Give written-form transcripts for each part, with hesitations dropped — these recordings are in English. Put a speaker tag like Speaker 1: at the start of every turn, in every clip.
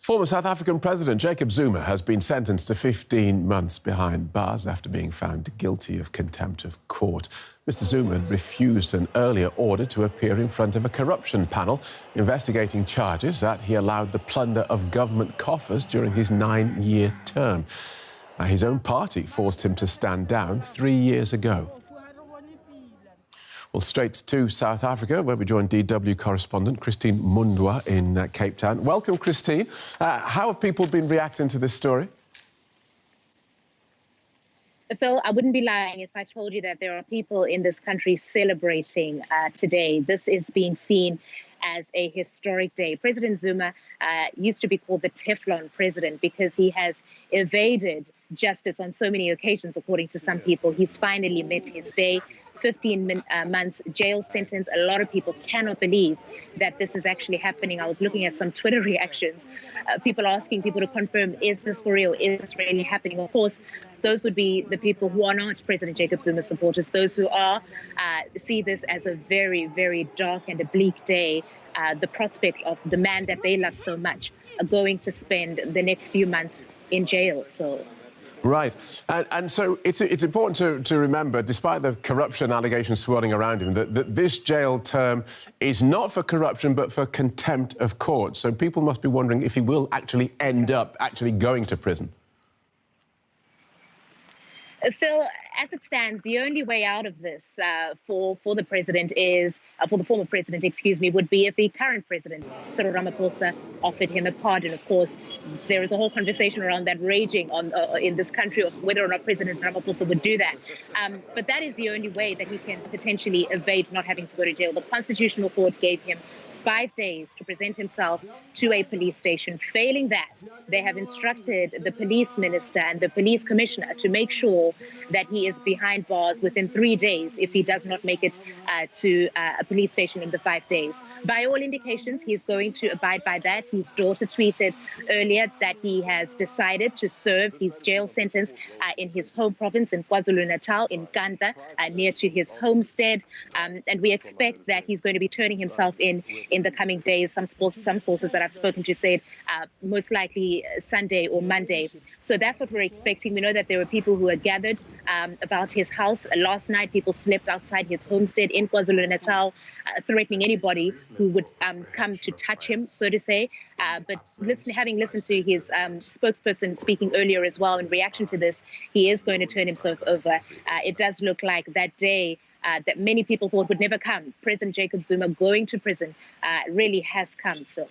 Speaker 1: Former South African President Jacob Zuma has been sentenced to 15 months behind bars after being found guilty of contempt of court. Mr. Zuma had refused an earlier order to appear in front of a corruption panel investigating charges that he allowed the plunder of government coffers during his 9-year term. His own party forced him to stand down 3 years ago. Well, straight to South Africa, where we join DW correspondent Christine Mundwa in Cape Town. Welcome, Christine. How have people been reacting to this story?
Speaker 2: Phil, I wouldn't be lying if I told you that there are people in this country celebrating today. This is being seen as a historic day. President Zuma used to be called the Teflon president because he has evaded justice on so many occasions, according to some people. He's finally met his day. 15 months jail sentence. A lot of people cannot believe that this is actually happening. I was looking at some Twitter reactions, people asking people to confirm, is this for real? Is this really happening? Of course, those would be the people who are not President Jacob Zuma supporters. Those who are see this as a very, very dark and a bleak day. The prospect of the man that they love so much going to spend the next few months in jail. So.
Speaker 1: Right. And so it's important to remember, despite the corruption allegations swirling around him, that this jail term is not for corruption, but for contempt of court. So people must be wondering if he will actually end up going to prison.
Speaker 2: Phil, as it stands, the only way out of this for the president is, for the former president, excuse me, would be if the current president, Cyril Ramaphosa, offered him a pardon. Of course, there is a whole conversation around that raging in this country of whether or not President Ramaphosa would do that. But that is the only way that he can potentially evade not having to go to jail. The Constitutional Court gave him 5 days to present himself to a police station. Failing that, they have instructed the police minister and the police commissioner to make sure that he is behind bars within 3 days if he does not make it to a police station in the 5 days. By all indications, he's going to abide by that. His daughter tweeted earlier that he has decided to serve his jail sentence in his home province in KwaZulu-Natal, in Kanda, near to his homestead. And we expect that he's going to be turning himself in the coming days. Some sources that I've spoken to said most likely Sunday or Monday. So that's what we're expecting. We know that there were people who were gathered about his house. Last night, people slept outside his homestead in KwaZulu-Natal, threatening anybody who would come to touch him, so to say. But having listened to his spokesperson speaking earlier as well in reaction to this, he is going to turn himself over. It does look like that day that many people thought would never come, President Jacob Zuma going to prison, really has come, Phil.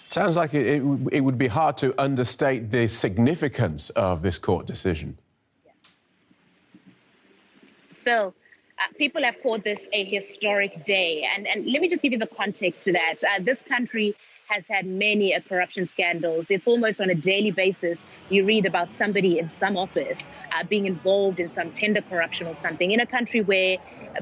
Speaker 1: Sounds like it would be hard to understate the significance of this court decision.
Speaker 2: Yeah. Phil, people have called this a historic day. And let me just give you the context to that. This country has had many corruption scandals. It's almost on a daily basis you read about somebody in some office being involved in some tender corruption or something, in a country where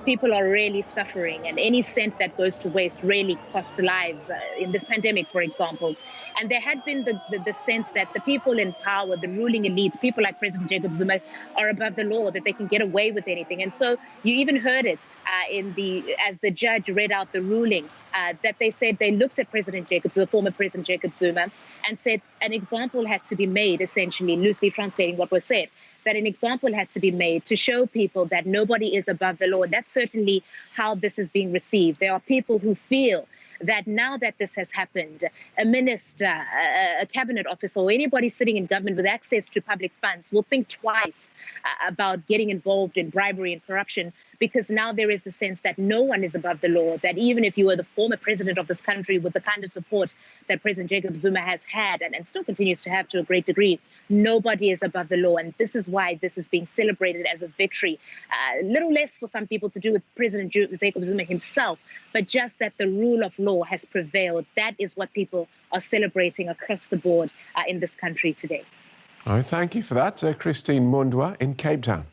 Speaker 2: people are really suffering, and any cent that goes to waste really costs lives, in this pandemic, for example. And there had been the sense that the people in power, the ruling elite, people like President Jacob Zuma, are above the law, that they can get away with anything. And so you even heard it as the judge read out the ruling, that they said they looked at President Jacob, the former President Jacob Zuma, and said an example had to be made, essentially, loosely translating what was said, that an example had to be made to show people that nobody is above the law. That's certainly how this is being received. There are people who feel that now that this has happened, a minister, a cabinet officer, or anybody sitting in government with access to public funds will think twice about getting involved in bribery and corruption, because now there is the sense that no one is above the law, that even if you were the former president of this country with the kind of support that President Jacob Zuma has had and still continues to have to a great degree, nobody is above the law. And this is why this is being celebrated as a victory. Little less for some people to do with President Jacob Zuma himself, but just that the rule of law has prevailed. That is what people are celebrating across the board in this country today.
Speaker 1: All right, thank you for that, Christine Mundwa in Cape Town.